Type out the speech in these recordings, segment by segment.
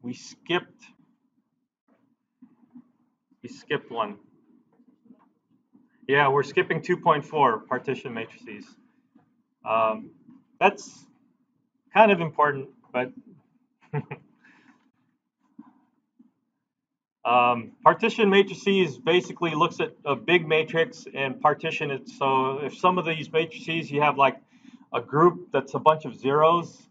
we skipped one. Yeah, we're skipping 2.4 partition matrices. That's kind of important, but partition matrices basically looks at a big matrix and partition it. So if some of these matrices you have like a group that's a bunch of zeros,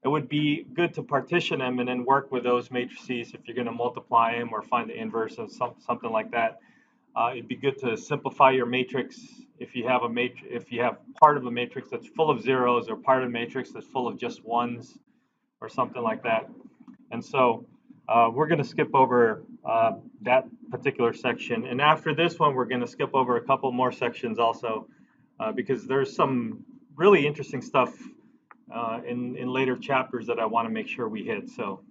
it would be good to partition them and then work with those matrices if you're going to multiply them or find the inverse of something like that. It'd be good to simplify your matrix if you have part of a matrix that's full of zeros or part of a matrix that's full of just ones or something like that. And so we're going to skip over that particular section. And after this one, we're going to skip over a couple more sections also because there's some really interesting stuff in later chapters that I want to make sure we hit. So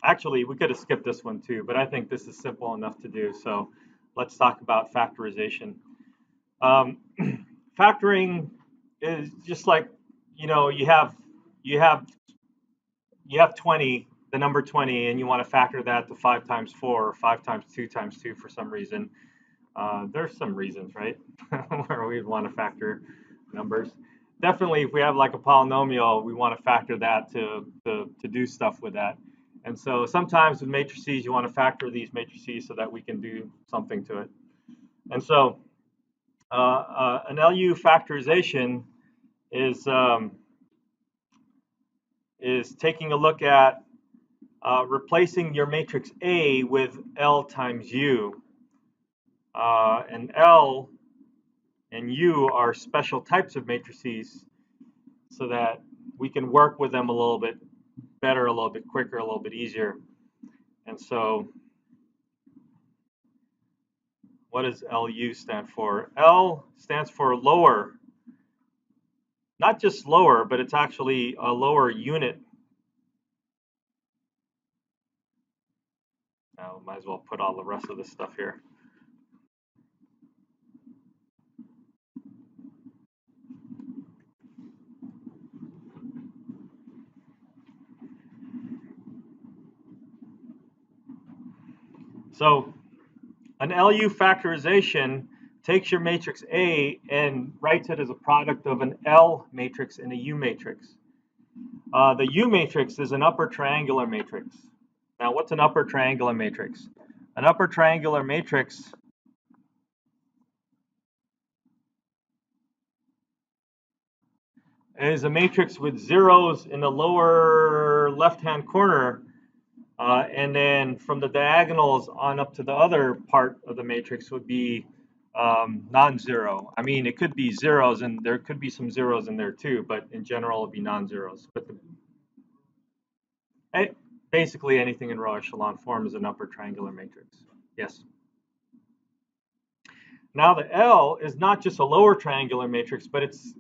actually, we could have skipped this one too, but I think this is simple enough to do. So let's talk about factorization. Factoring is just like, you know, you have 20, the number 20, and you want to factor that to 5 times 4 or 5 times 2 times 2 for some reason. There's some reasons, right, where we'd want to factor numbers. Definitely, if we have like a polynomial, we want to factor that to do stuff with that. And so sometimes with matrices, you want to factor these matrices so that we can do something to it. And so an LU factorization is taking a look at replacing your matrix A with L times U. And L and U are special types of matrices so that we can work with them a little bit better, a little bit quicker, a little bit easier. And so what does LU stand for? L stands for lower. Not just lower, but it's actually a lower unit. Now, might as well put all the rest of this stuff here. So an LU factorization takes your matrix A and writes it as a product of an L matrix and a U matrix. The U matrix is an upper triangular matrix. Now, what's an upper triangular matrix? An upper triangular matrix is a matrix with zeros in the lower left-hand corner, and then from the diagonals on up to the other part of the matrix would be non-zero. I mean, it could be zeros, and there could be some zeros in there too, but in general, it would be non-zeros. But basically, anything in row echelon form is an upper triangular matrix. Yes. Now, the L is not just a lower triangular matrix, but it's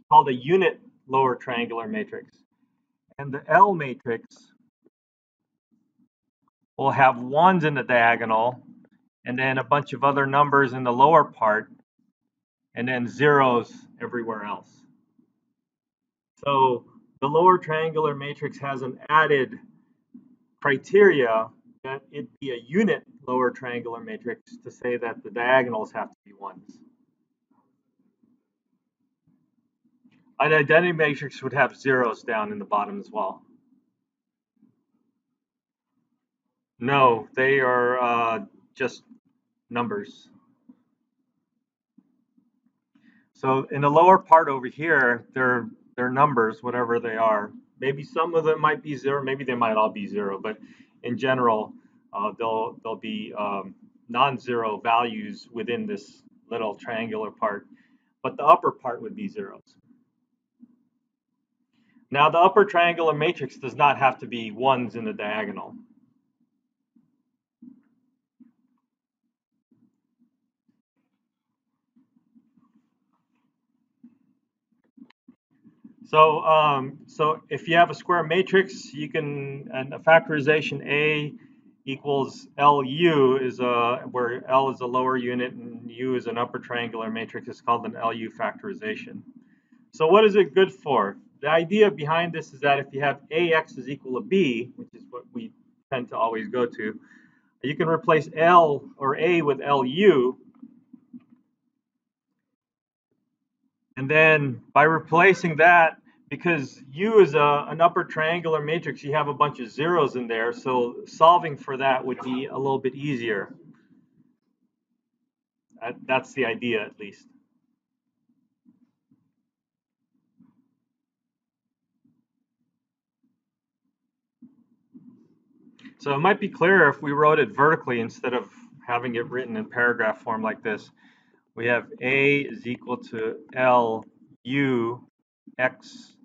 called a unit lower triangular matrix. And the L matrix will have ones in the diagonal, and then a bunch of other numbers in the lower part, and then zeros everywhere else. So the lower triangular matrix has an added criteria that it be a unit lower triangular matrix to say that the diagonals have to be ones. An identity matrix would have zeros down in the bottom as well. No, they are just numbers. So in the lower part over here, they're numbers, whatever they are. Maybe some of them might be zero, maybe they might all be zero, but in general, they'll be non-zero values within this little triangular part, but the upper part would be zeros. Now, the upper triangular matrix does not have to be ones in the diagonal. So if you have a square matrix, you can, and a factorization A equals LU is where L is a lower unit and U is an upper triangular matrix. It's called an LU factorization. So what is it good for? the idea behind this is that if you have AX is equal to B, which is what we tend to always go to, you can replace L or A with LU. And then by replacing that, because U is an upper triangular matrix, you have a bunch of zeros in there. So solving for that would be a little bit easier. That's the idea, at least. So it might be clearer if we wrote it vertically instead of having it written in paragraph form like this. We have A is equal to L U X,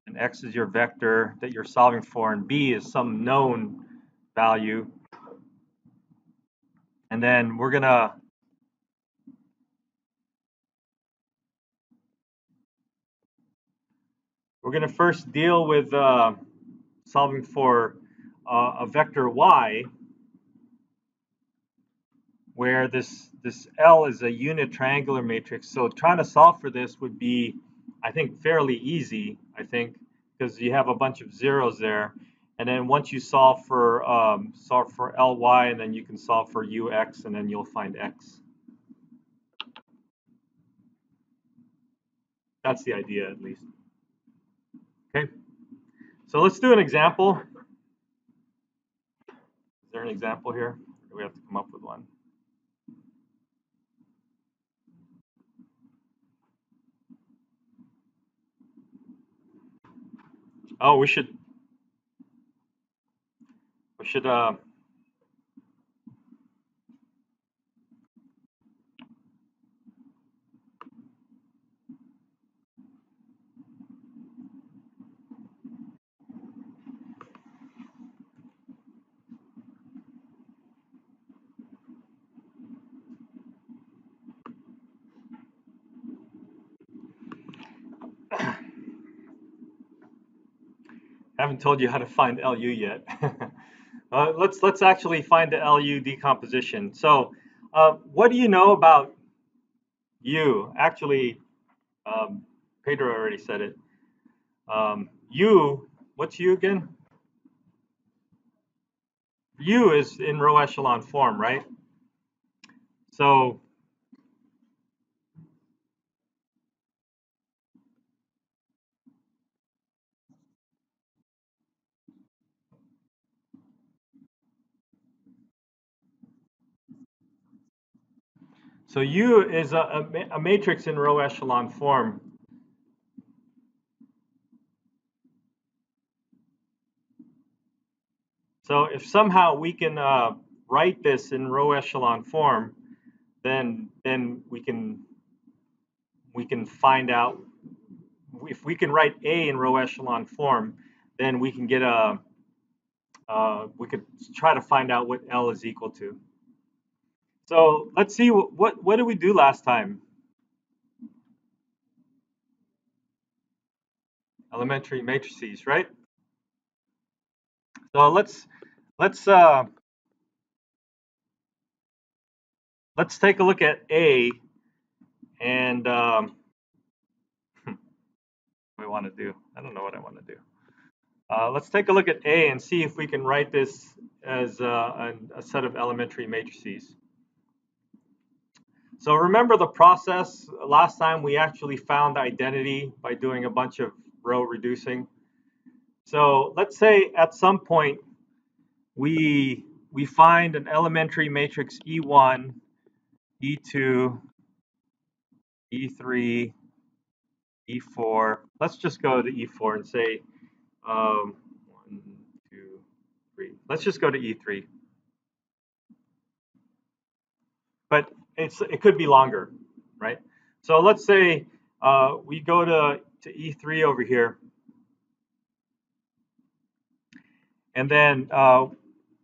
and X is your vector that you're solving for, and B is some known value. And then we're gonna first deal with solving for a vector Y, where this L is a unit triangular matrix. So trying to solve for this would be, I think, fairly easy, I think, because you have a bunch of zeros there. And then once you solve for Ly, and then you can solve for Ux, and then you'll find X. That's the idea, at least. Okay, so let's do an example. Is there an example here? Or do we have to come up with one? Oh, we should haven't told you how to find LU yet. Let's actually find the LU decomposition. So, what do you know about U? Actually, Pedro already said it. U, what's U again? U is in row echelon form, right? So, U is a matrix in row echelon form. So if somehow we can write this in row echelon form, then we can find out if we can write A in row echelon form, then we can get we could try to find out what L is equal to. So let's see what did we do last time? Elementary matrices, right? So let's take a look at A, and what do I want to do? I don't know what I want to do. Let's take a look at A and see if we can write this as a set of elementary matrices. So remember the process. Last time we actually found the identity by doing a bunch of row reducing. So let's say at some point we find an elementary matrix E1, E2, E3, E4. Let's just go to E4 and say 1, 2, 3. Let's just go to E3. But it could be longer, right? So let's say we go to E3 over here, and then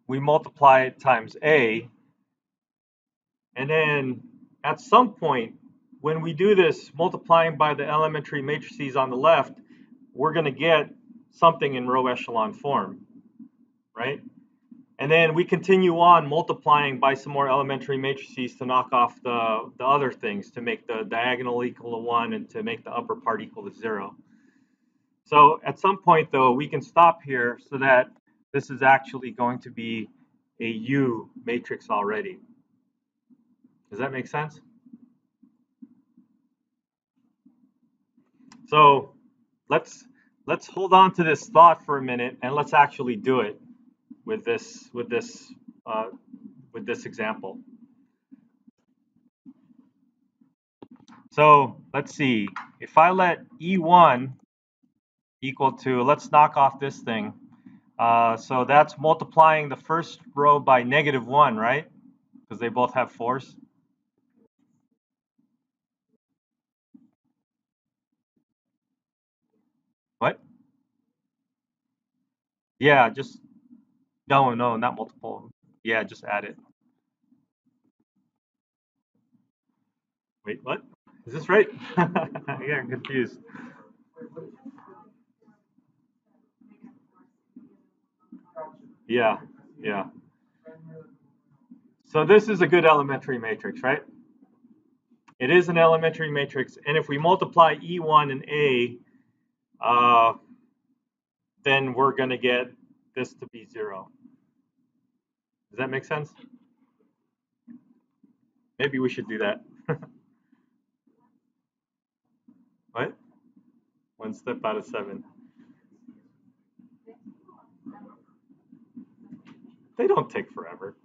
we multiply it times A, and then at some point, when we do this multiplying by the elementary matrices on the left, we're going to get something in row echelon form, right? And then we continue on multiplying by some more elementary matrices to knock off the other things, to make the diagonal equal to 1 and to make the upper part equal to 0. So at some point, though, we can stop here so that this is actually going to be a U matrix already. Does that make sense? So let's hold on to this thought for a minute and let's actually do it with this example. So let's see. If I let E1 equal to, let's knock off this thing. So that's multiplying the first row by -1, right? Because they both have 4s. What? Yeah, just, no, not multiple. Yeah, just add it. Wait, what? Is this right? Yeah, I'm confused. Yeah, yeah. So this is a good elementary matrix, right? It is an elementary matrix, and if we multiply E1 and A, uh, then we're going to get this to be 0. Does that make sense? Maybe we should do that. What? 1 step out of 7. They don't take forever.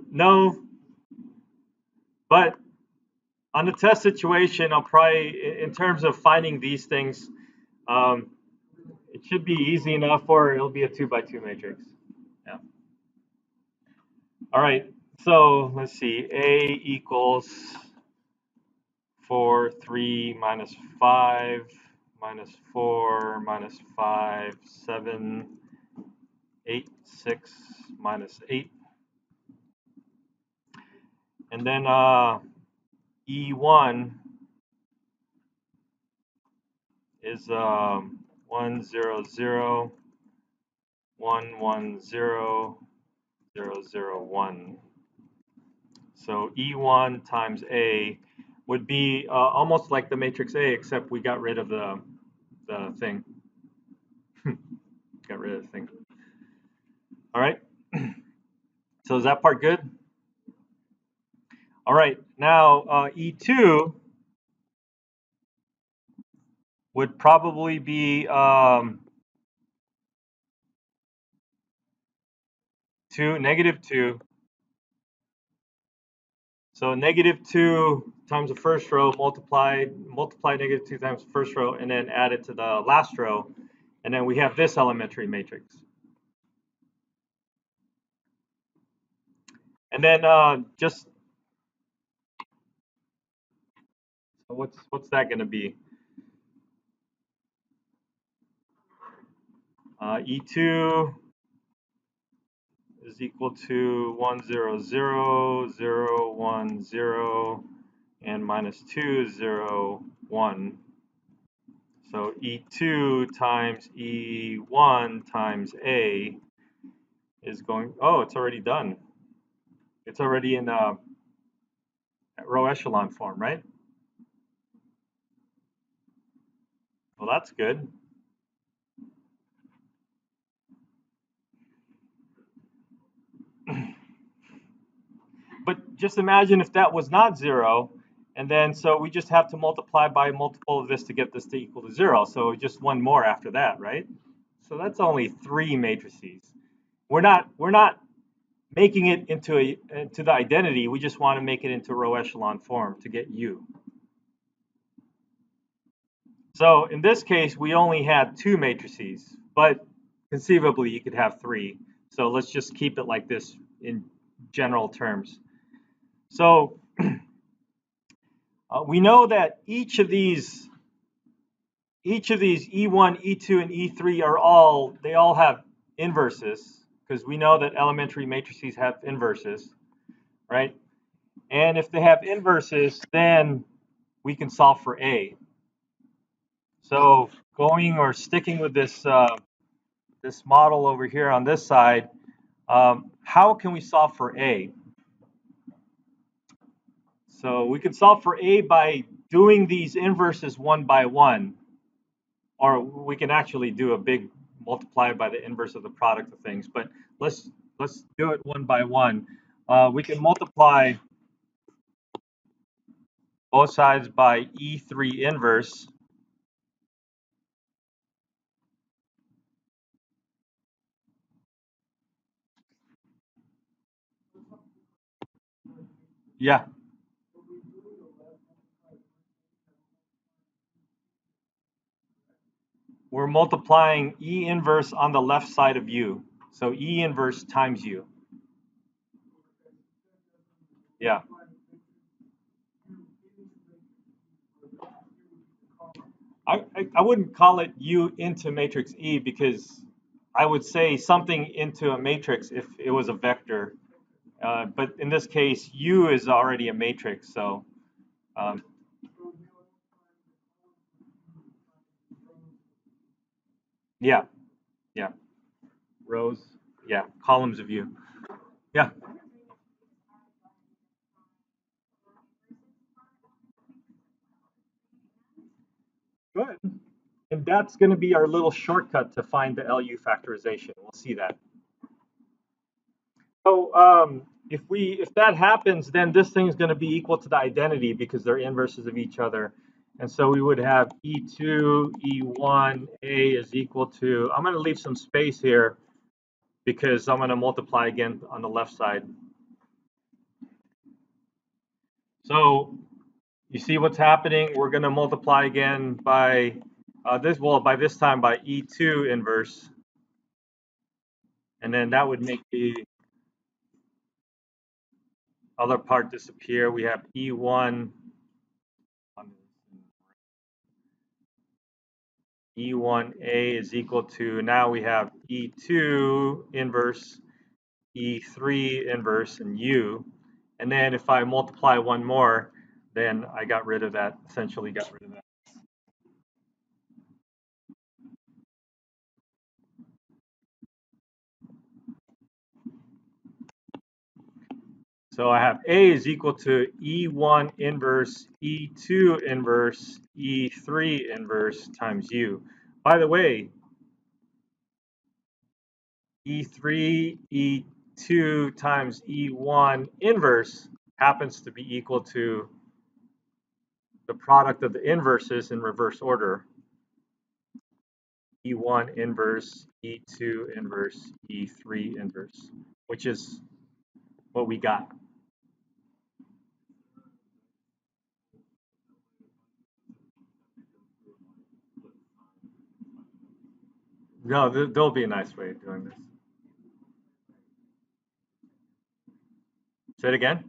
No, but on the test situation, I'll probably, in terms of finding these things, um, it should be easy enough, or it'll be a 2 by 2 matrix. Yeah. All right. So let's see. A equals 4, 3, minus 5, minus 4, minus 5, 7, 8, 6, minus 8. And then E1 is 1, 0, 0, 1, 1, 0, 0, 0, 1. So E1 times A would be almost like the matrix A, except we got rid of the thing. Got rid of the thing. All right. So is that part good? All right. Now E2 would probably be 2, -2. So -2 times the first row, multiply -2 times the first row, and then add it to the last row. And then we have this elementary matrix. And then just, so what's that going to be? E2 is equal to 1, 0, 0, 0, 1, 0, and minus 2, 0, 1. So E2 times E1 times A is going, oh, it's already done. It's already in row echelon form, right? Well, that's good. But just imagine if that was not 0, and then so we just have to multiply by a multiple of this to get this to equal to 0. So just one more after that, right? So that's only 3 matrices. We're not making it into the identity. We just want to make it into row echelon form to get U. So in this case, we only had 2 matrices, but conceivably you could have 3. So let's just keep it like this in general terms. So we know that each of these E1, E2, and E3 they all have inverses, because we know that elementary matrices have inverses, right? And if they have inverses, then we can solve for A. So going or sticking with this this model over here on this side, how can we solve for A? So we can solve for A by doing these inverses one by one, or we can actually do a big multiply by the inverse of the product of things. But let's do it one by one. We can multiply both sides by E3 inverse. Yeah, we're multiplying E inverse on the left side of U. So E inverse times U. Yeah. I wouldn't call it U into matrix E because I would say something into a matrix if it was a vector. But in this case, U is already a matrix. So um, yeah, yeah. Rows, yeah. Columns of U. Yeah. Good. And that's going to be our little shortcut to find the LU factorization. We'll see that. So if that happens, then this thing is going to be equal to the identity because they're inverses of each other. And so we would have E2, E1, A is equal to, I'm going to leave some space here because I'm going to multiply again on the left side. So you see what's happening? We're going to multiply again by by this time by E2 inverse. And then that would make the other part disappear. We have E1. E1A is equal to, now we have E2 inverse, E3 inverse, and U. And then if I multiply one more, then I got rid of that, essentially got rid of that. So I have A is equal to E1 inverse, E2 inverse, E3 inverse times U. By the way, E3, E2 times E1 inverse happens to be equal to the product of the inverses in reverse order. E1 inverse, E2 inverse, E3 inverse, which is what we got. No, there'll be a nice way of doing this. Say it again.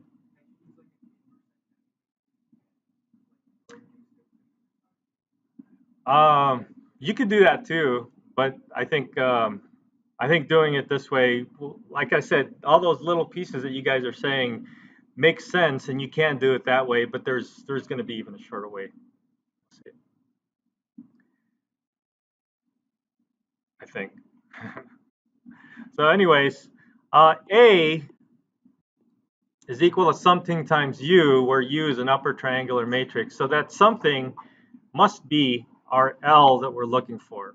You could do that too, but I think doing it this way, like I said, all those little pieces that you guys are saying make sense, and you can do it that way. But there's going to be even a shorter way. I think. So, anyways, A is equal to something times U, where U is an upper triangular matrix. So that something must be our L that we're looking for.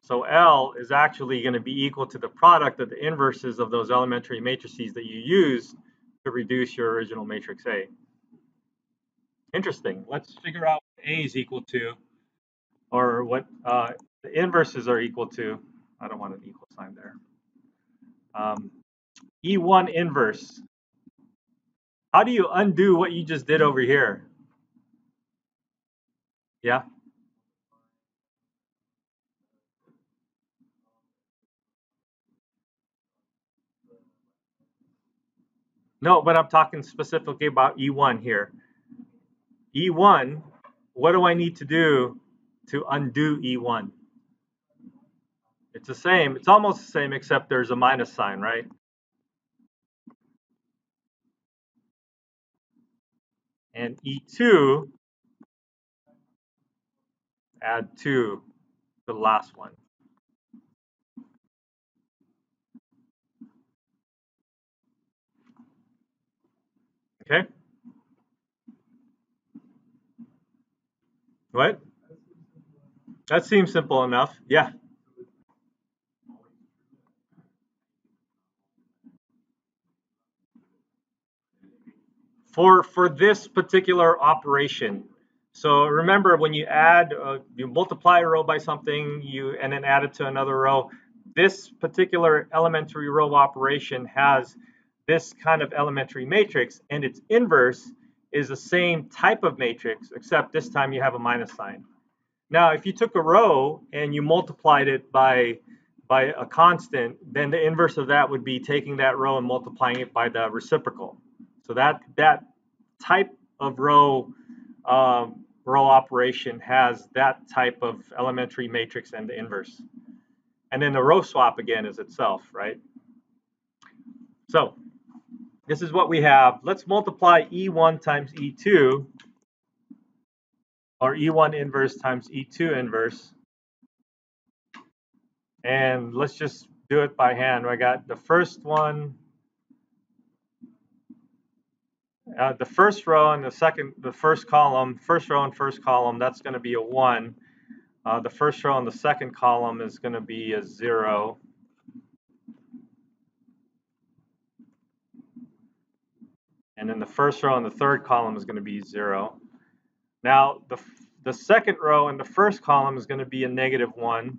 So L is actually going to be equal to the product of the inverses of those elementary matrices that you used to reduce your original matrix A. Interesting. Let's figure out what A is equal to, or what the inverses are equal to. I don't want an equal sign there. E1 inverse. How do you undo what you just did over here? Yeah? No, but I'm talking specifically about E1 here. E1, what do I need to do to undo E1? It's the same. It's almost the same, except there's a minus sign, right? And E2, add 2. for the last one. Okay? What? That seems simple enough. Yeah. For this particular operation. So remember, when you add, you multiply a row by something, and then add it to another row. This particular elementary row operation has this kind of elementary matrix, and its inverse is the same type of matrix, except this time you have a minus sign. Now, if you took a row and you multiplied it by a constant, then the inverse of that would be taking that row and multiplying it by the reciprocal. So that type of row operation has that type of elementary matrix and the inverse. And then the row swap again is itself, right? So this is what we have. Let's multiply E1 times E2, or E1 inverse times E2 inverse. And let's just do it by hand. I got the first one, the first row and the first column, first row and first column, that's going to be a 1. The first row and the second column is going to be a 0. And then the first row and the third column is going to be 0. Now, the second row and the first column is going to be a -1.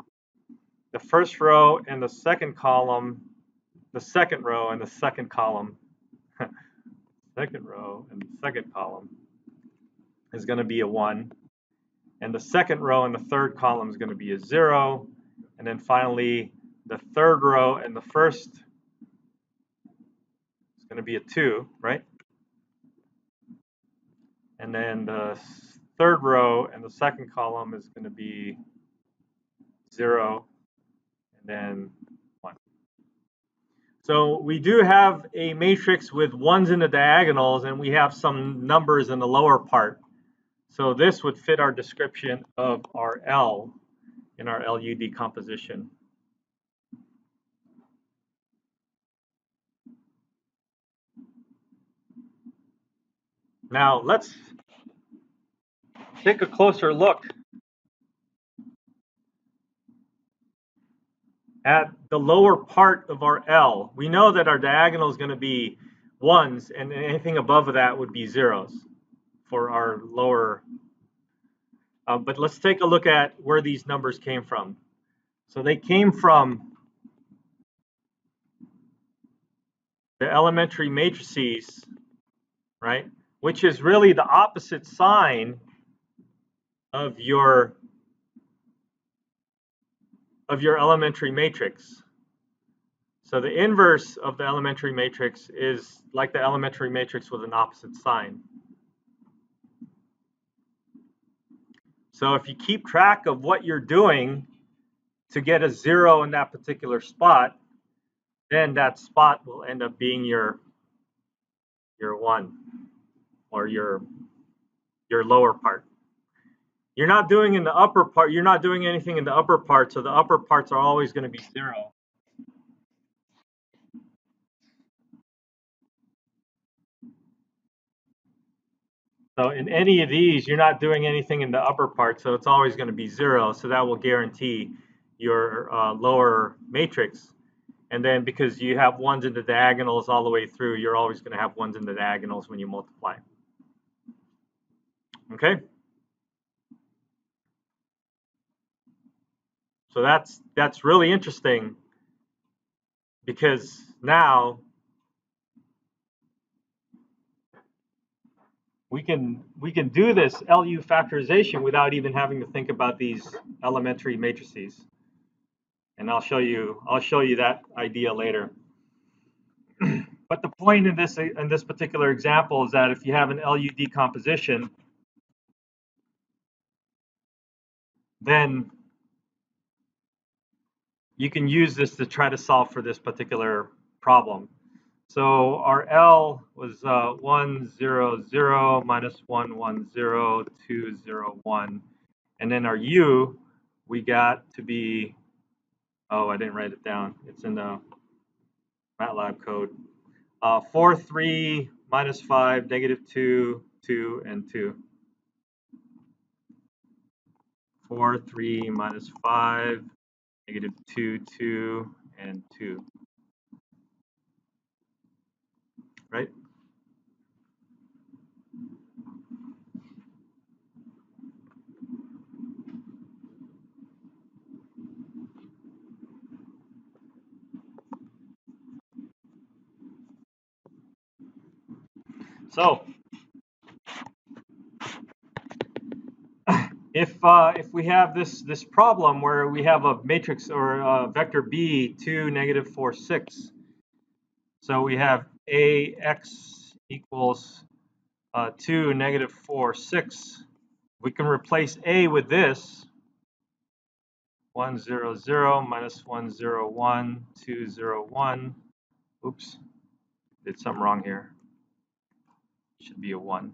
The first row and the second column, the second row and the second column, second row and the second column is going to be a 1. And the second row and the third column is going to be a 0. And then finally, the third row and the first is going to be a 2, right? And then the third row and the second column is going to be 0, and then 1. So we do have a matrix with 1s in the diagonals, and we have some numbers in the lower part. So this would fit our description of our L in our LU decomposition. Now let's take a closer look at the lower part of our L. We know that our diagonal is going to be 1s, and anything above that would be 0s for our lower. But let's take a look at where these numbers came from. So they came from the elementary matrices, right? Which is really the opposite sign of your elementary matrix. So the inverse of the elementary matrix is like the elementary matrix with an opposite sign. So if you keep track of what you're doing to get a 0 in that particular spot, then that spot will end up being your 1, or your lower part. You're not doing in the upper part, you're not doing anything in the upper part, so the upper parts are always going to be 0. So in any of these, you're not doing anything in the upper part, so it's always going to be 0. So that will guarantee your lower matrix. And then because you have 1s in the diagonals all the way through, you're always going to have 1s in the diagonals when you multiply. Okay? So that's really interesting, because now we can do this LU factorization without even having to think about these elementary matrices. And I'll show you that idea later. But the point in this particular example is that if you have an LU decomposition, then you can use this to try to solve for this particular problem. So our L was 1, 0, 0, minus 1, 1, 0, 2, 0, 1. And then our U, we got to be, oh, I didn't write it down. It's in the MATLAB code. 4, 3, minus 5, negative 2, 2, and 2. 4, 3, minus 5, negative 2, 2, and 2. Right? So if we have this problem where we have a matrix or a vector b 2, negative 4, 6, so we have ax equals 2, negative 4, 6. We can replace a with this 1, 0, 0, minus 1, 0, 1, 2, 0, 1. Oops, did something wrong here. Should be a 1.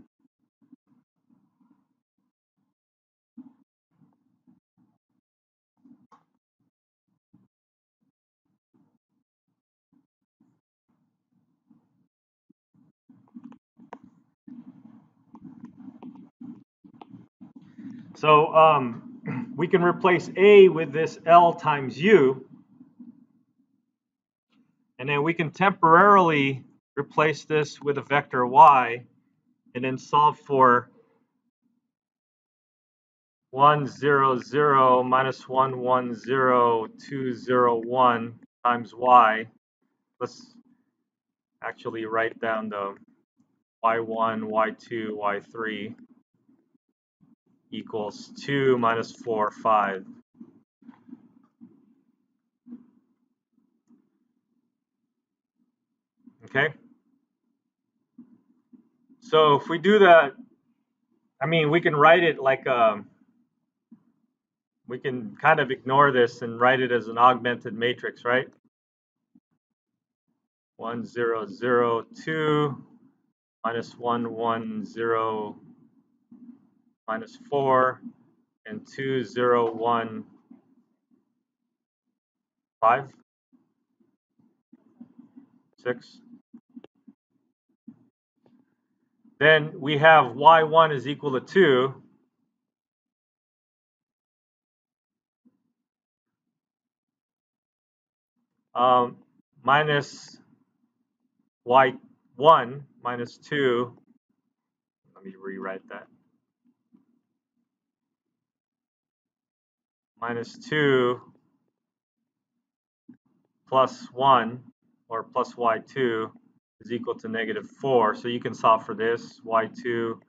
So we can replace a with this L times U, and then we can temporarily replace this with a vector y, and then solve for 1, 0, 0, minus 1, 1, 0, 2, 0, 1 times y. Let's actually write down the y1, y2, y3 equals 2 minus 4, 5. Okay? So if we do that, I mean, we can write it like we can kind of ignore this and write it as an augmented matrix, right? 1, 0, 0, 2, minus 1, 1, 0, minus 4, and 2, 0, 1, 5, 6. Then we have y1 is equal to 2. Minus y1 minus 2. Let me rewrite that. Minus 2 plus 1, or plus y2, is equal to negative 4. So you can solve for this. y2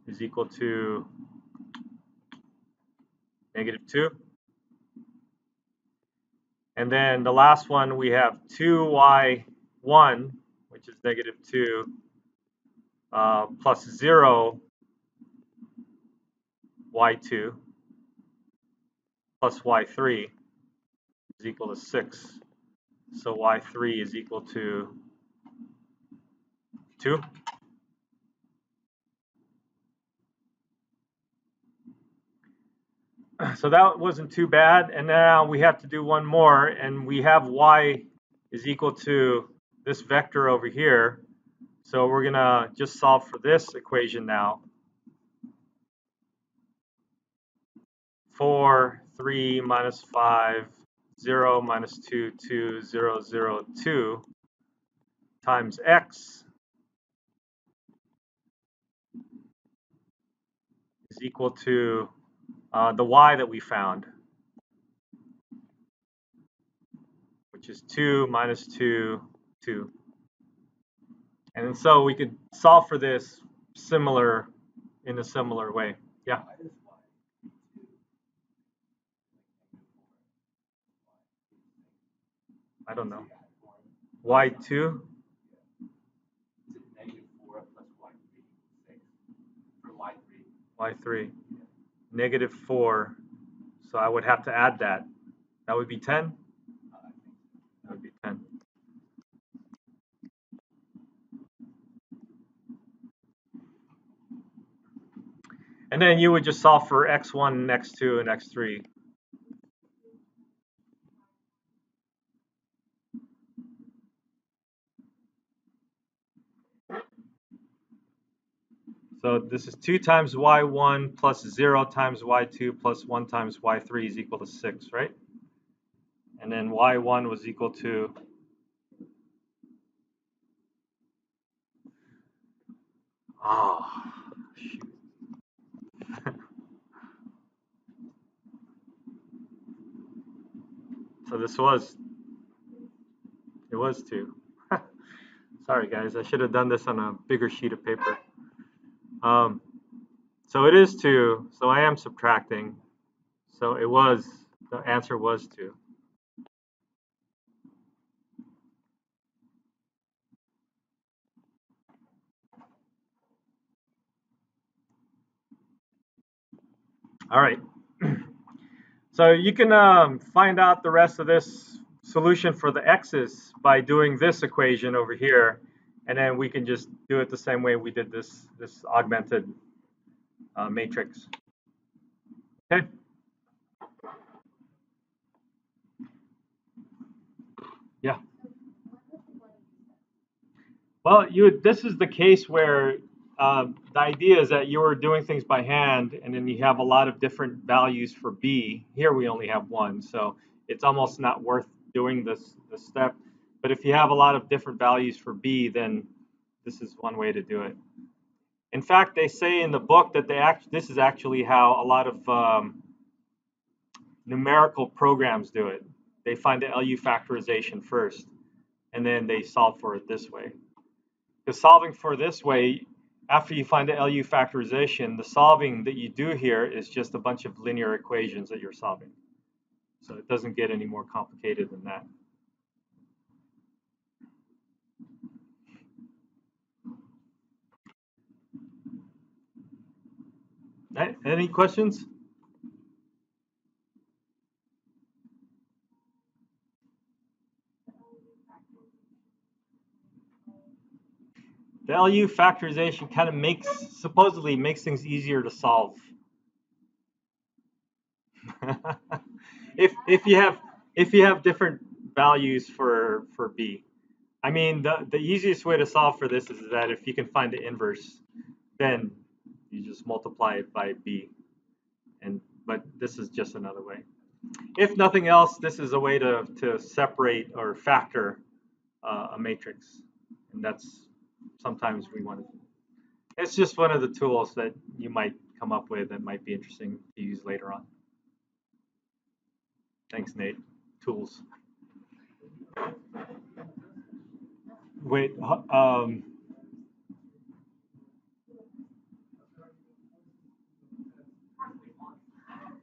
is equal to negative 2. And then the last one, we have 2y1, which is negative 2, plus 0 y2 plus y3 is equal to 6. So y3 is equal to 2. So that wasn't too bad. And now we have to do one more, and we have y is equal to this vector over here. So we're going to just solve for this equation now. 4, 3, minus 5, 0, minus 2, 2, 0, 0, 2 times x is equal to the y that we found, which is 2 minus 2, 2. And so we could solve for this in a similar way. Yeah. I don't know. y2? y3. Negative 4. So I would have to add that. That would be 10? That would be 10. And then you would just solve for x1 and x2 and x3. So this is 2 times y1 plus 0 times y2 plus 1 times y3 is equal to 6, right? And then y1 was equal to, oh, shoot. So it was 2. Sorry guys, I should have done this on a bigger sheet of paper. So it is 2, so I am subtracting. So the answer was 2. All right. So you can find out the rest of this solution for the x's by doing this equation over here, and then we can just do it the same way we did this augmented matrix. Okay. Yeah. Well, this is the case where the idea is that you're doing things by hand, and then you have a lot of different values for b. Here we only have 1, so it's almost not worth doing this step. But if you have a lot of different values for b, then this is one way to do it. In fact, they say in the book that this is actually how a lot of numerical programs do it. They find the LU factorization first, and then they solve for it this way. Because solving for this way, after you find the LU factorization, the solving that you do here is just a bunch of linear equations that you're solving. So it doesn't get any more complicated than that. Any questions? The LU factorization kind of supposedly makes things easier to solve. if you have different values for b. I mean, the easiest way to solve for this is that if you can find the inverse, then you just multiply it by b. But this is just another way. If nothing else, this is a way to separate or factor a matrix, and that's sometimes we want to. It's just one of the tools that you might come up with that might be interesting to use later on. Thanks, Nate. Tools. Wait,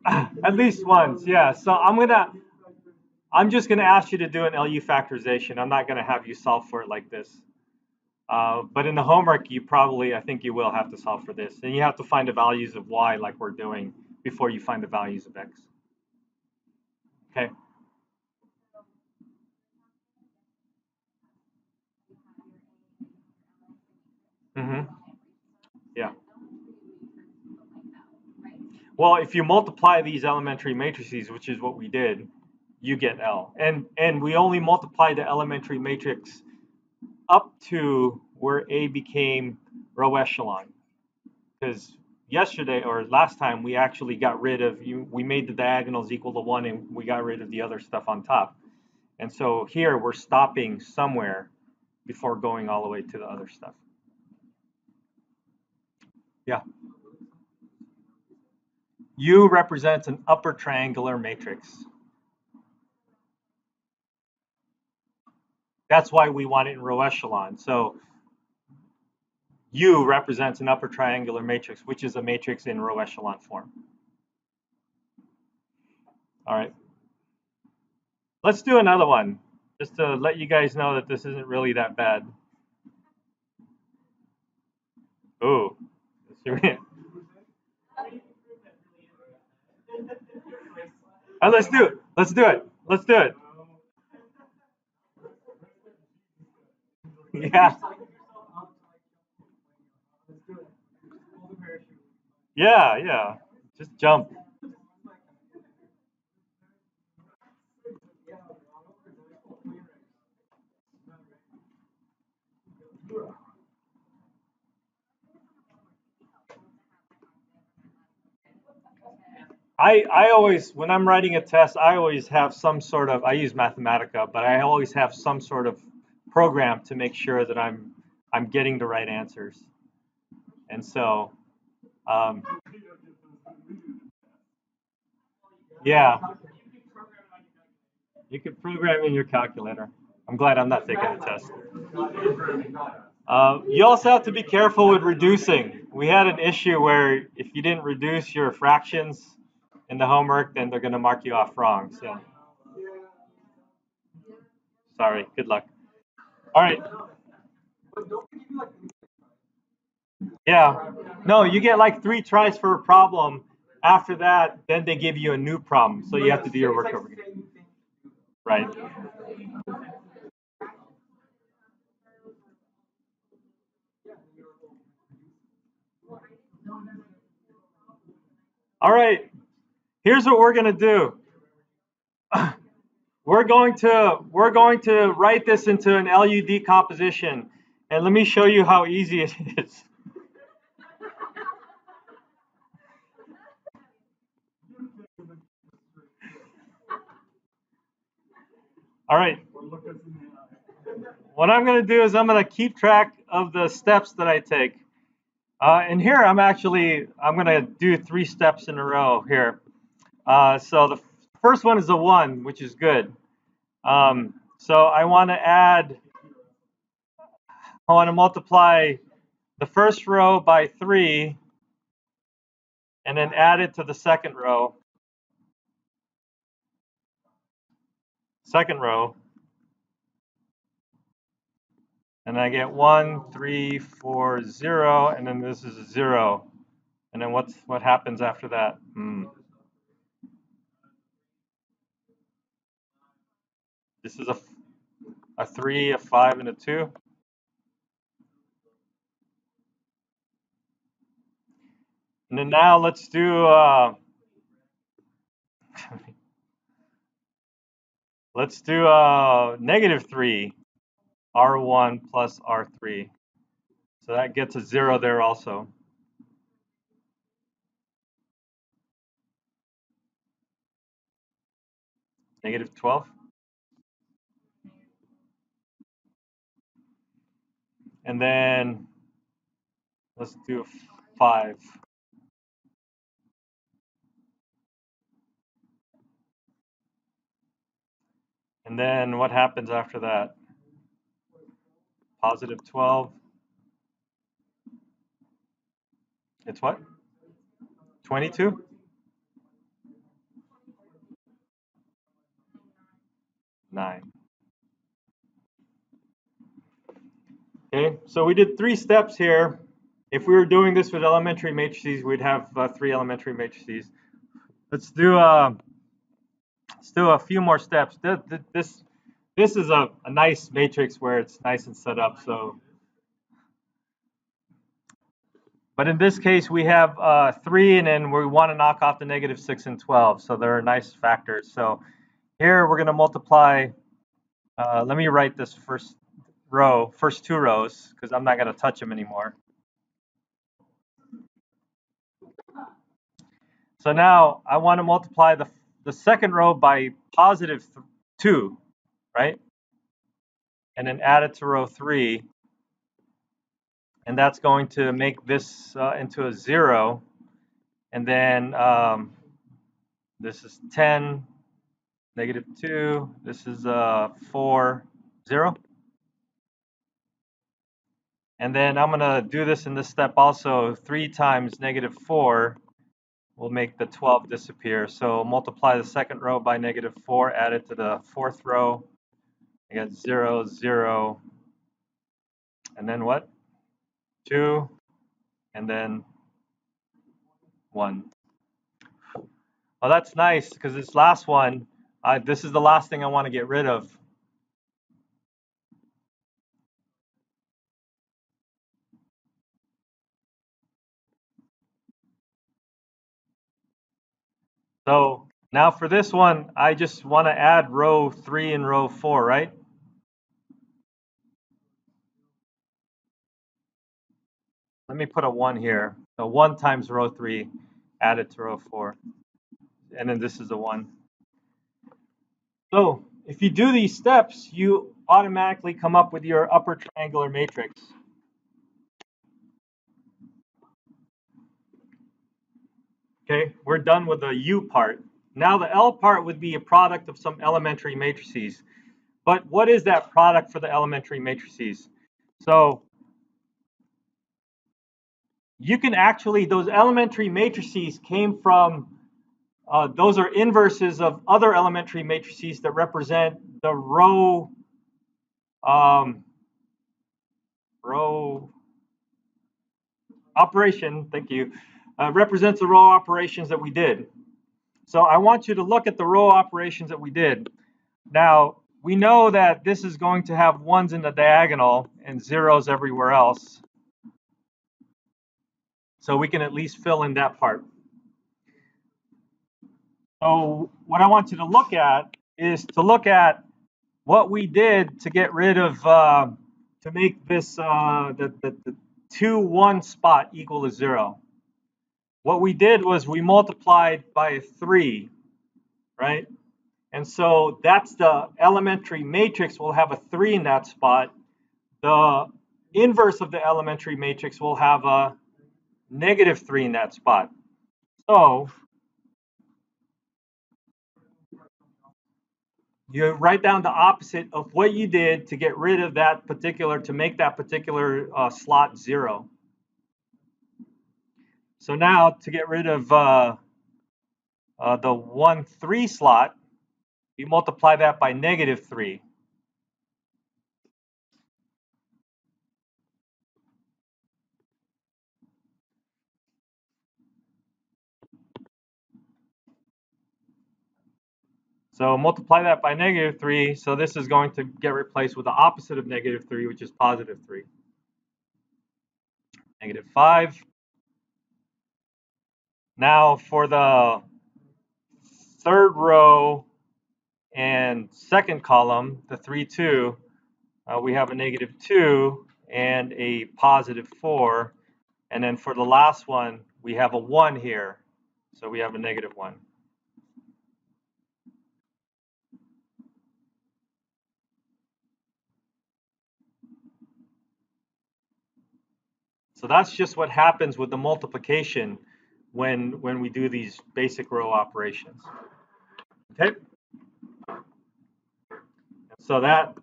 at least once, yeah. So I'm just gonna ask you to do an LU factorization. I'm not gonna have you solve for it like this. But in the homework, I think you will have to solve for this. And you have to find the values of y like we're doing before you find the values of x. Okay. Mm-hmm. Yeah. Well, if you multiply these elementary matrices, which is what we did, you get L. And we only multiply the elementary matrix up to where A became row echelon. Because yesterday or last time we actually got rid of we made the diagonals equal to 1 and we got rid of the other stuff on top. And so here we're stopping somewhere before going all the way to the other stuff. Yeah. U represents an upper triangular matrix. That's why we want it in row echelon. So U represents an upper triangular matrix, which is a matrix in row echelon form. All right. Let's do another one, just to let you guys know that this isn't really that bad. Ooh. Let's do it. Let's do it. Let's do it. Yeah. Yeah, yeah. Just jump. I always, when I'm writing a test, I always have some sort of, I use Mathematica, but I always have some sort of program to make sure that I'm getting the right answers. And so, um, yeah, you can program in your calculator. I'm glad I'm not taking a test. You also have to be careful with reducing. We had an issue where if you didn't reduce your fractions in the homework, then they're going to mark you off wrong. So, sorry. Good luck. All right. Yeah. No, you get like 3 tries for a problem. After that, then they give you a new problem. So you have to do your work over again. Right. All right. Here's what we're going to do. We're going to write this into an LU decomposition. And let me show you how easy it is. All right. What I'm going to do is I'm going to keep track of the steps that I take. And here I'm going to do 3 steps in a row here. So the first one is a 1, which is good. So I want to multiply the first row by 3 and then add it to the second row. And I get 1, 3, 4, 0, and then this is a 0. And then what happens after that? This is a 3, a 5, and a 2. And then now let's do -3, R1 plus R3. So that gets a 0 there also. -12. And then let's do a 5. And then what happens after that? +12. It's what? 22? 9. Okay, so we did 3 steps here. If we were doing this with elementary matrices, we'd have 3 elementary matrices. Let's do a few more steps. This is a nice matrix where it's nice and set up. So, but in this case, we have 3, and then we want to knock off the -6 and 12. So they're nice factors. So here we're going to multiply. Let me write this first 2 rows, because I'm not going to touch them anymore. So now I want to multiply the second row by +2, right? And then add it to row 3. And that's going to make this into a 0. And then this is 10, -2. This is 4, 0. And then I'm going to do this in this step also. 3 times -4 will make the 12 disappear. So multiply the second row by -4, add it to the fourth row. I got 0, 0, and then what? 2, and then 1. Oh, that's nice, because this last one, this is the last thing I want to get rid of. So now for this one, I just want to add row 3 and row 4, right? Let me put a 1 here. So 1 times row 3 added to row 4. and then this is a 1. So if you do these steps, you automatically come up with your upper triangular matrix. Okay, we're done with the U part. Now the L part would be a product of some elementary matrices. But what is that product for the elementary matrices? So you can actually, those elementary matrices came from, those are inverses of other elementary matrices that represent the row operation, thank you, represents the row operations that we did. So I want you to look at the row operations that we did. Now, we know that this is going to have 1s in the diagonal and 0s everywhere else. So we can at least fill in that part. So what I want you to look at is to look at what we did to get rid of, to make this, the 2, 1 spot equal to 0. What we did was we multiplied by 3, right? And so that's the elementary matrix will have a 3 in that spot. The inverse of the elementary matrix will have a -3 in that spot. So you write down the opposite of what you did to get rid of that particular, to make that particular slot 0. So now to get rid of the 1, 3 slot, you multiply that by -3. So multiply that by -3. So this is going to get replaced with the opposite of -3, which is +3. -5. Now for the third row and second column, the 3, 2, we have a -2 and a +4. And then for the last one, we have a 1 here. So we have a -1. So that's just what happens with the multiplication when we do these basic row operations. Okay. So that's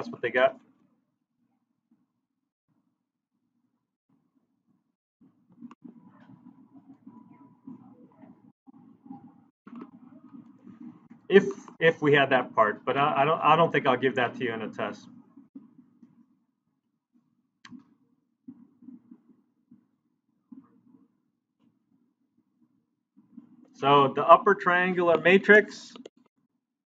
what they got. If we had that part, but I don't think I'll give that to you in a test. So the upper triangular matrix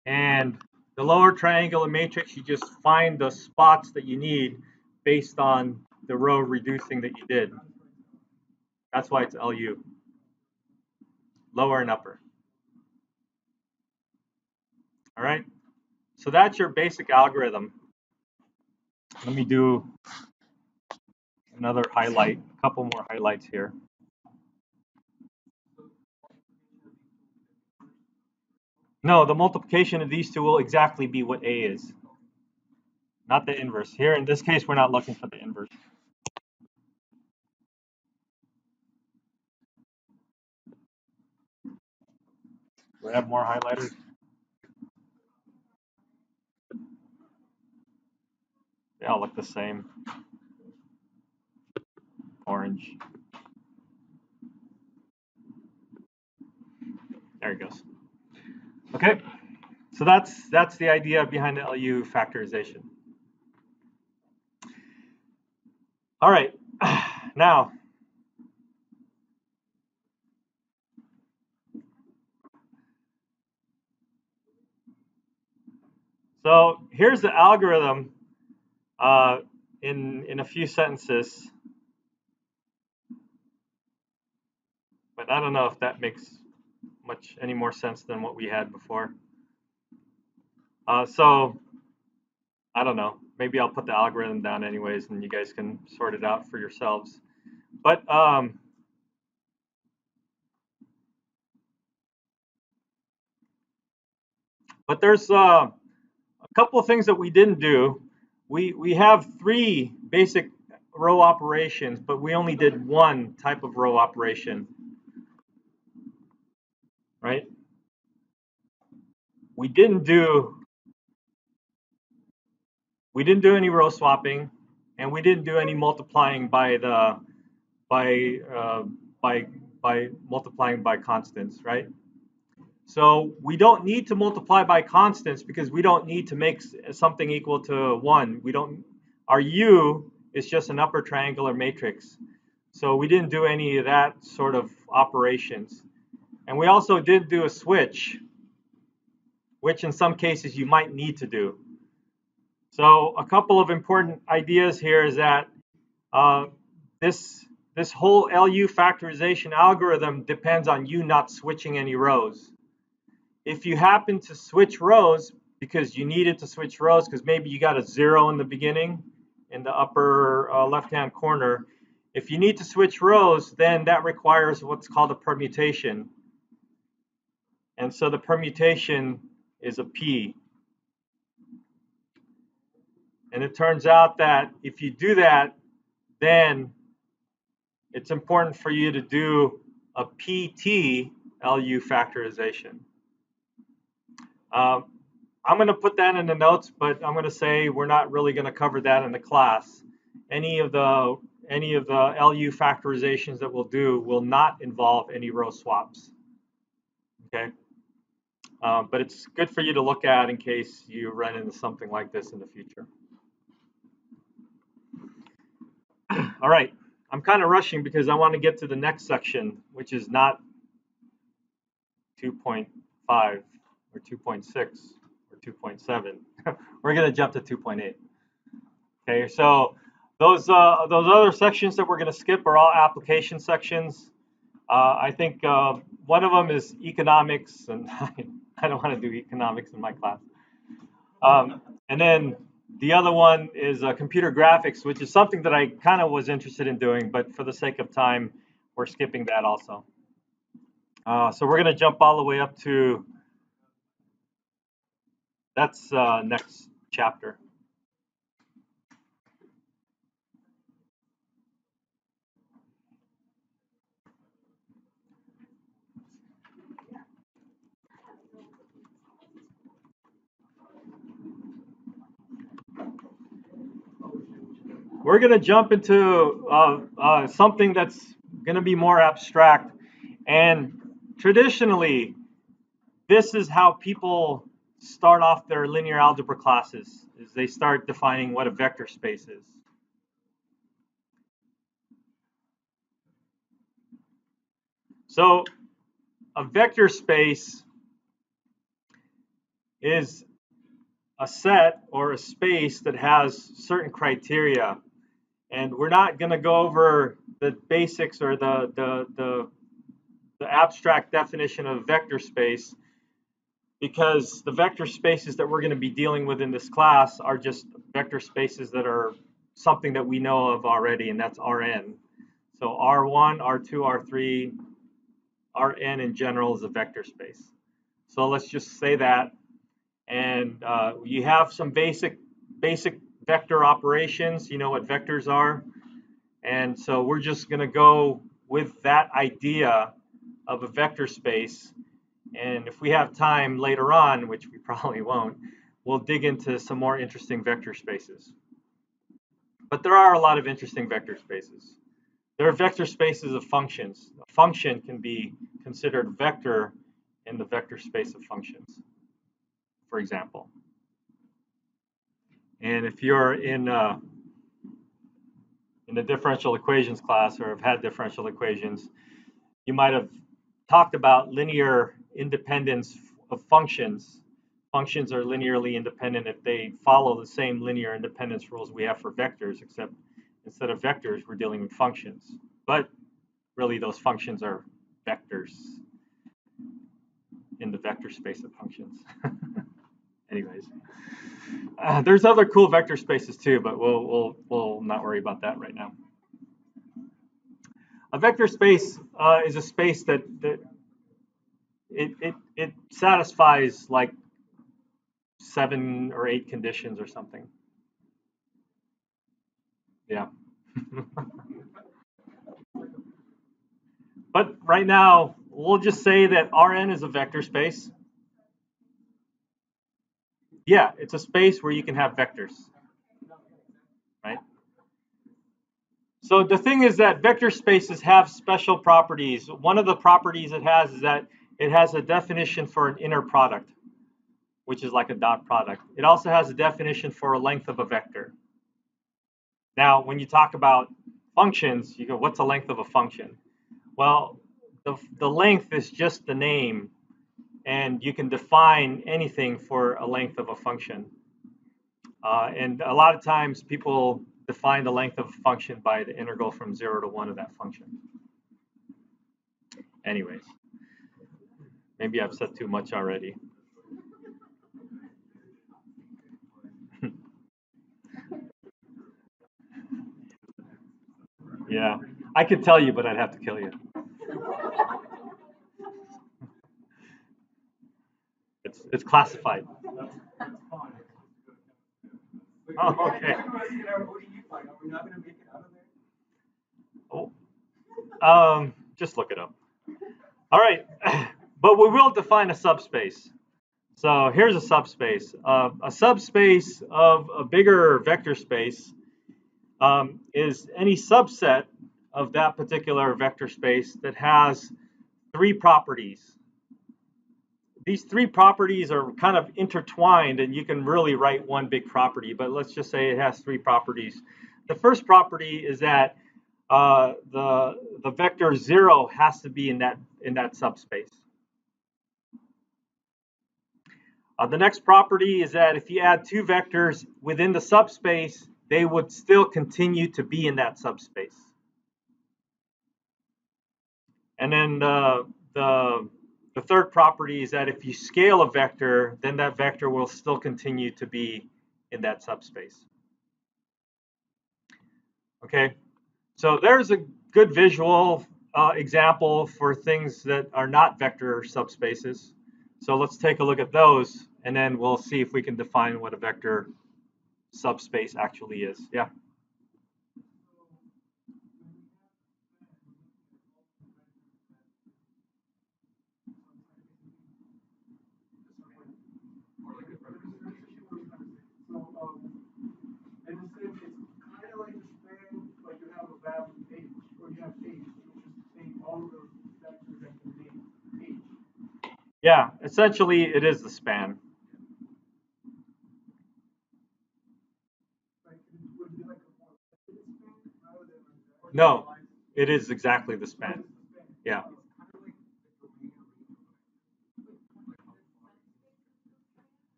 and the lower triangular matrix, you just find the spots that you need based on the row reducing that you did. That's why it's LU. Lower and upper. All right. So that's your basic algorithm. Let me do another highlight, a couple more highlights here. No, the multiplication of these two will exactly be what A is, not the inverse. Here, in this case, we're not looking for the inverse. Do I have more highlighters? They all look the same. Orange. There it goes. Okay, so that's the idea behind the LU factorization. All right, now so here's the algorithm in a few sentences, but I don't know if that makes much any more sense than what we had before. So I don't know. Maybe I'll put the algorithm down anyways, and you guys can sort it out for yourselves. But But there's a couple of things that we didn't do. We have 3 basic row operations, but we only did 1 type of row operation, right? We didn't do any row swapping, and we didn't do any multiplying by the by multiplying by constants, right? So we don't need to multiply by constants because we don't need to make something equal to 1. We don't. Our U is just an upper triangular matrix. So we didn't do any of that sort of operations. And we also did do a switch, which in some cases you might need to do. So a couple of important ideas here is that this whole LU factorization algorithm depends on you not switching any rows. If you happen to switch rows because you needed to switch rows because maybe you got a 0 in the beginning in the upper left-hand corner, if you need to switch rows, then that requires what's called a permutation. And so the permutation is a P. And it turns out that if you do that, then it's important for you to do a PT LU factorization. I'm going to put that in the notes, but I'm going to say we're not really going to cover that in the class. Any of the LU factorizations that we'll do will not involve any row swaps. Okay, but it's good for you to look at in case you run into something like this in the future. All right, I'm kind of rushing because I want to get to the next section, which is not 2.5 or 2.6 or 2.7. We're going to jump to 2.8. Okay, so those other sections that we're going to skip are all application sections. I think one of them is economics, and I don't want to do economics in my class. And then the other one is computer graphics, which is something that I kind of was interested in doing, but for the sake of time, we're skipping that also. So we're going to jump all the way up to, that's next chapter. We're going to jump into something that's going to be more abstract. And traditionally, this is how people start off their linear algebra classes, is they start defining what a vector space is. So a vector space is a set or a space that has certain criteria. And we're not going to go over the basics or the abstract definition of a vector space, because the vector spaces that we're going to be dealing with in this class are just vector spaces that are something that we know of already, and that's Rn. So R1, R2, R3, Rn in general is a vector space. So let's just say that. And you have some basic vector operations. You know what vectors are. And so we're just going to go with that idea of a vector space. And if we have time later on, which we probably won't, we'll dig into some more interesting vector spaces. But there are a lot of interesting vector spaces. There are vector spaces of functions. A function can be considered vector in the vector space of functions, for example. And if you're in the differential equations class or have had differential equations, you might have talked about linear independence of functions. Functions are linearly independent if they follow the same linear independence rules we have for vectors, except instead of vectors, we're dealing with functions. But really, those functions are vectors in the vector space of functions. Anyways, there's other cool vector spaces too, but we'll not worry about that right now. A vector space is a space that it satisfies like 7 or 8 conditions or something. Yeah. But right now, we'll just say that Rn is a vector space. Yeah, it's a space where you can have vectors, right? So the thing is that vector spaces have special properties. One of the properties it has is that it has a definition for an inner product, which is like a dot product. It also has a definition for a length of a vector. Now, when you talk about functions, you go, what's the length of a function? Well, the length is just the name, and you can define anything for a length of a function. And a lot of times people define the length of a function by the integral from 0 to 1 of that function. Anyways, maybe I've said too much already. Yeah, I could tell you, but I'd have to kill you. It's classified. Oh, okay. Oh, just look it up. All right, but we will define a subspace. So here's a subspace. A subspace of a bigger vector space is any subset of that particular vector space that has 3 properties. These 3 properties are kind of intertwined, and you can really write one big property, but let's just say it has 3 properties. The first property is that the vector 0 has to be in that subspace. The next property is that if you add 2 vectors within the subspace, they would still continue to be in that subspace. And then the third property is that if you scale a vector, then that vector will still continue to be in that subspace. Okay, so there's a good visual example for things that are not vector subspaces. So let's take a look at those, and then we'll see if we can define what a vector subspace actually is. Yeah. Yeah, essentially it is the span. No, it is exactly the span. Yeah.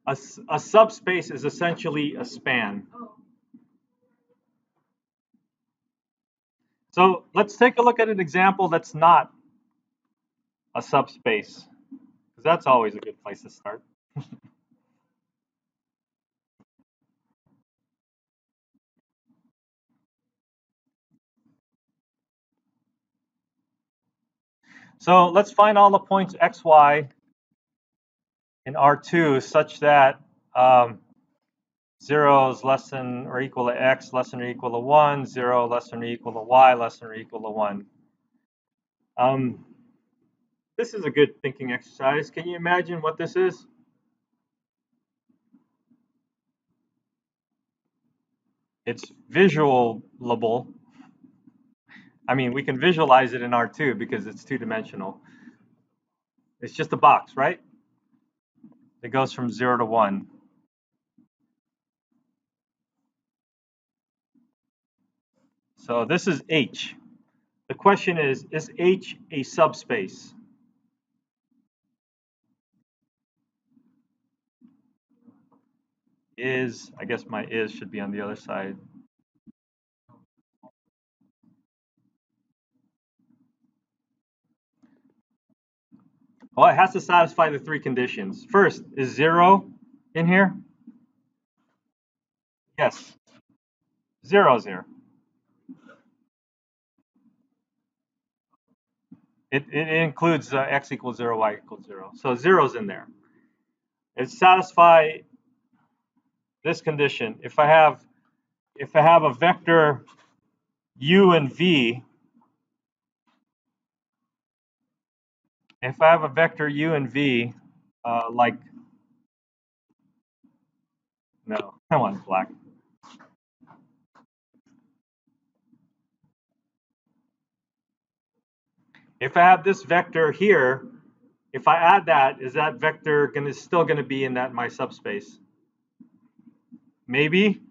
A subspace is essentially a span. So let's take a look at an example that's not a subspace, because that's always a good place to start. So let's find all the points x, y in R2 such that 0 is less than or equal to x, less than or equal to 1, 0 less than or equal to y, less than or equal to 1. This is a good thinking exercise. Can you imagine what this is? It's visualable. I mean, we can visualize it in R2 because it's 2-dimensional. It's just a box, right? It goes from 0 to 1. So this is H. The question is H a subspace? I guess my is should be on the other side. Well, it has to satisfy the 3 conditions. First, is 0 in here? Yes. 0 is here. It includes x equals 0, y equals 0. So 0 is in there. It satisfies this condition. If I have a vector u and v, if I have a vector u and v, like, no, I want black. If I have this vector here, if I add that, is that vector still going to be in my subspace? Maybe.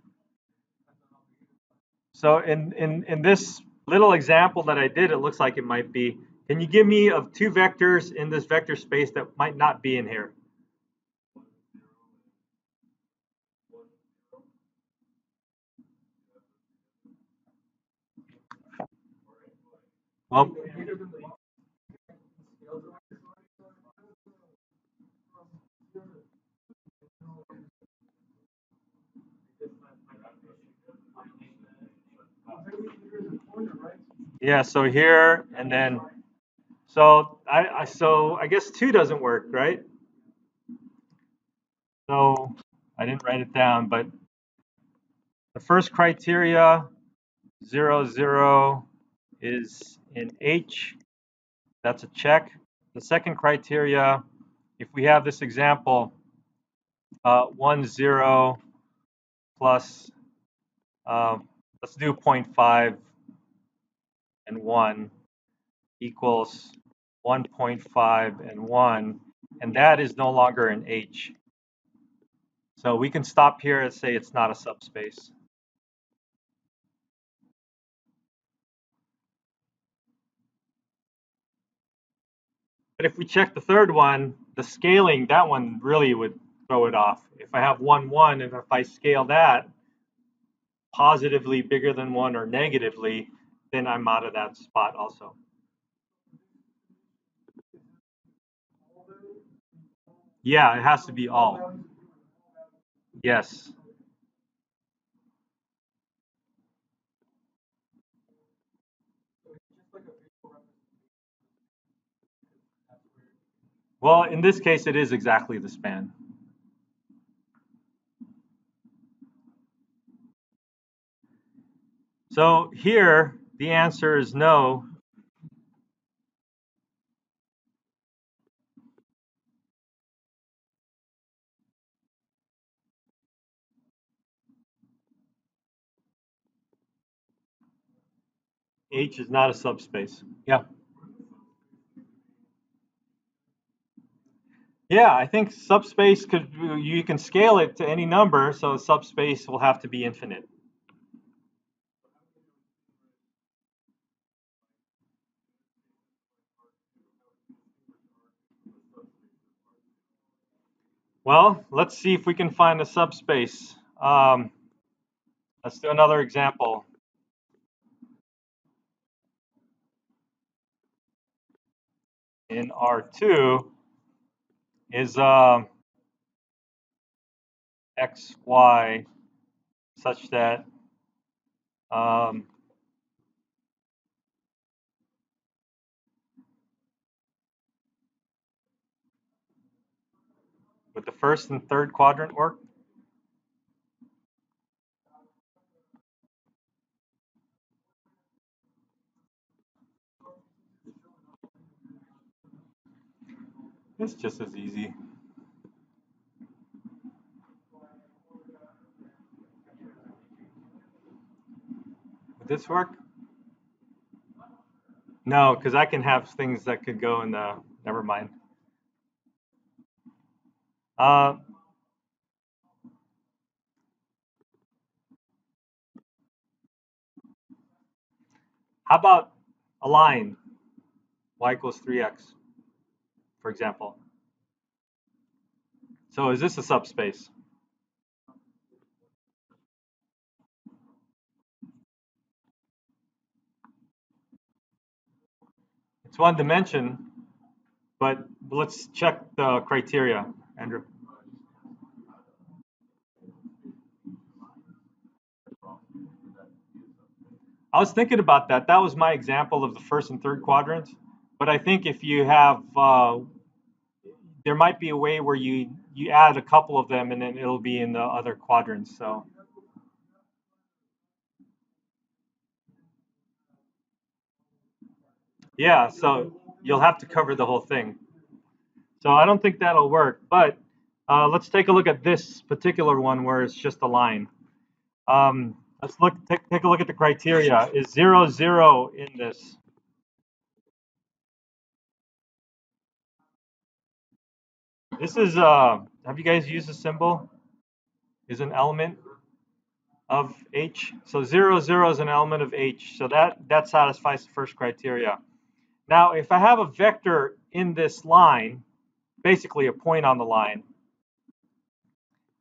So in this little example that I did, it looks like it might be. Can you give me of two vectors in this vector space that might not be in here? Well, yeah, so here and then, so I guess 2 doesn't work, right? So I didn't write it down, but the first criteria, 0, 0 is in H. That's a check. The second criteria, if we have this example, 1, 0 plus, let's do 0.5 and 1 equals 1.5 and 1, and that is no longer an H. So we can stop here and say it's not a subspace. But if we check the third one, the scaling, that one really would throw it off. If I have 1, 1, and if I scale that positively bigger than 1 or negatively, then I'm out of that spot also. Yeah, it has to be all. Yes. Well, in this case, it is exactly the span. So here, the answer is no. H is not a subspace. Yeah. Yeah, I think subspace you can scale it to any number, so subspace will have to be infinite. Well, let's see if we can find a subspace. Let's do another example. In R2 is x, y such that would the first and third quadrant work? It's just as easy. Would this work? No, because I can have things that could go in the, never mind. How about a line, y equals 3x, for example? So is this a subspace? It's one dimension, but let's check the criteria, Andrew. I was thinking about that. That was my example of the first and third quadrants. But I think if you have, there might be a way where you you add a couple of them and then it'll be in the other quadrants. So yeah, so you'll have to cover the whole thing. So I don't think that'll work, but let's take a look at this particular one where it's just a line. Let's take a look at the criteria. Is 0, 0 in this? This is, have you guys used the symbol? Is an element of H. So 0, 0 is an element of H. So that satisfies the first criteria. Now, if I have a vector in this line, basically a point on the line,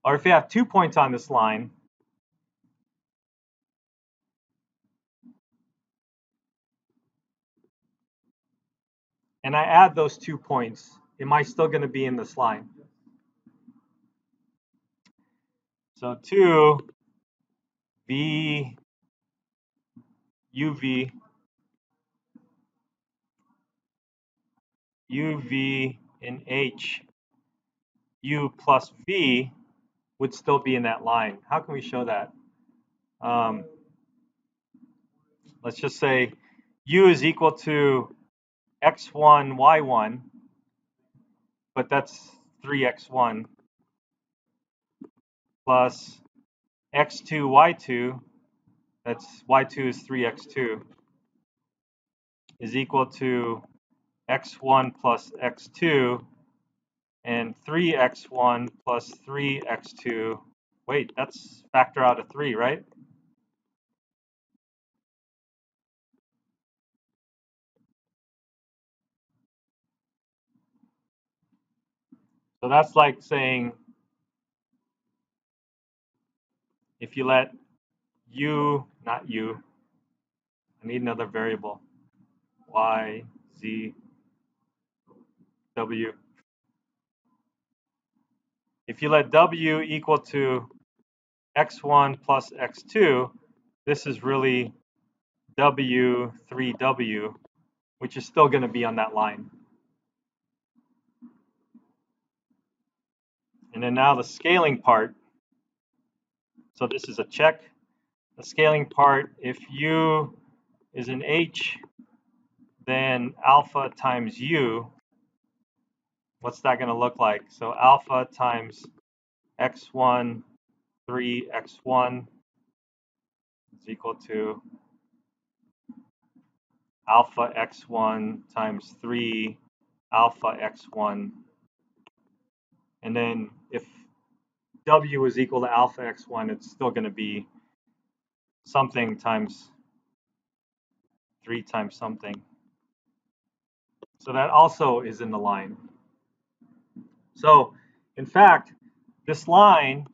or if you have 2 points on this line, and I add those 2 points, am I still going to be in this line? So 2 V UV UV in H U plus V would still be in that line. How can we show that? Let's just say U is equal to x1, y1, but that's 3x1 plus x2, y2, that's y2 is 3x2, is equal to x1 plus x2 and 3x1 plus 3x2. Wait, that's factor out of 3, right? So that's like saying if you let u, not u, I need another variable, y, z, w. If you let w equal to x1 plus x2, this is really w, 3w, which is still going to be on that line. And then now the scaling part. So this is a check. The scaling part, if u is an h, then alpha times u, what's that going to look like? So alpha times x1, 3x1 is equal to alpha x1 times 3 alpha x1. And then if w is equal to alpha x1, it's still going to be something times 3 times something. So that also is in the line. So in fact, this line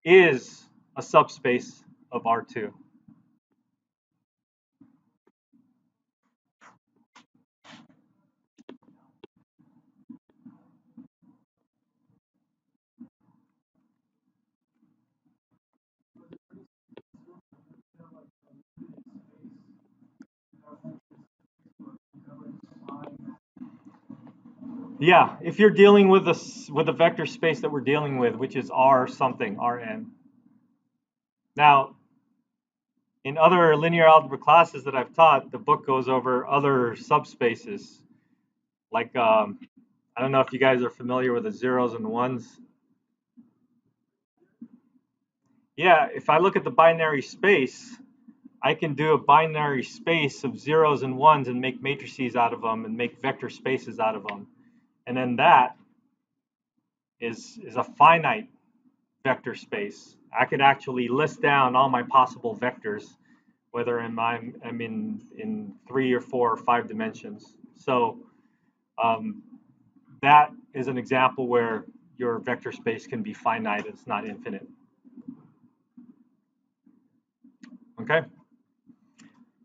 is a subspace of R2. Yeah, if you're dealing with the vector space that we're dealing with, which is R something, Rn. Now, in other linear algebra classes that I've taught, the book goes over other subspaces. Like, I don't know if you guys are familiar with the zeros and ones. Yeah, if I look at the binary space, I can do a binary space of zeros and ones and make matrices out of them and make vector spaces out of them. And then that is a finite vector space. I could actually list down all my possible vectors, whether I'm in 3 or 4 or 5 dimensions. So that is an example where your vector space can be finite. It's not infinite. Okay.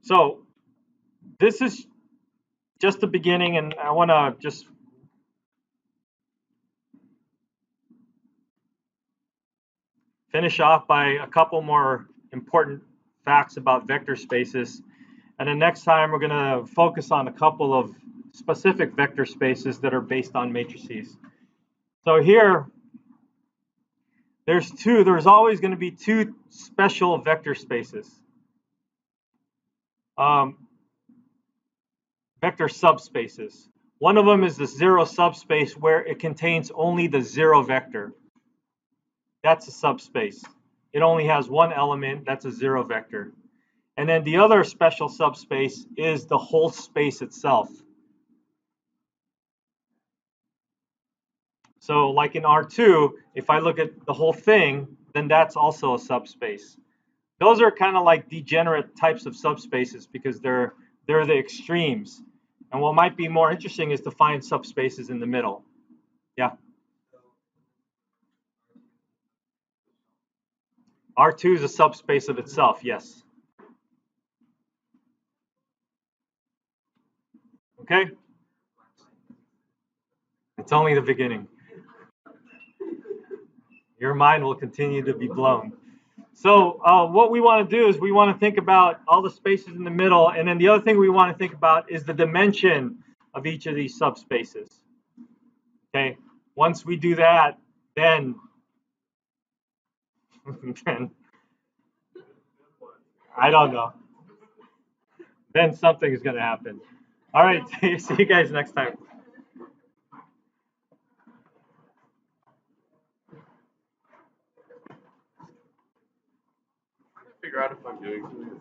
So this is just the beginning, and I want to just finish off by a couple more important facts about vector spaces. And then next time we're going to focus on a couple of specific vector spaces that are based on matrices. So here there's always going to be two special vector spaces. Vector subspaces. One of them is the zero subspace where it contains only the zero vector. That's a subspace. It only has one element, that's a zero vector. And then the other special subspace is the whole space itself. So like in R2, if I look at the whole thing, then that's also a subspace. Those are kind of like degenerate types of subspaces because they're the extremes. And what might be more interesting is to find subspaces in the middle. Yeah. R2 is a subspace of itself, yes. Okay? It's only the beginning. Your mind will continue to be blown. So what we want to do is we want to think about all the spaces in the middle, and then the other thing we want to think about is the dimension of each of these subspaces. Okay? Once we do that, then I don't know. Then something is going to happen. All right, see you guys next time. Figure out if I'm doing something.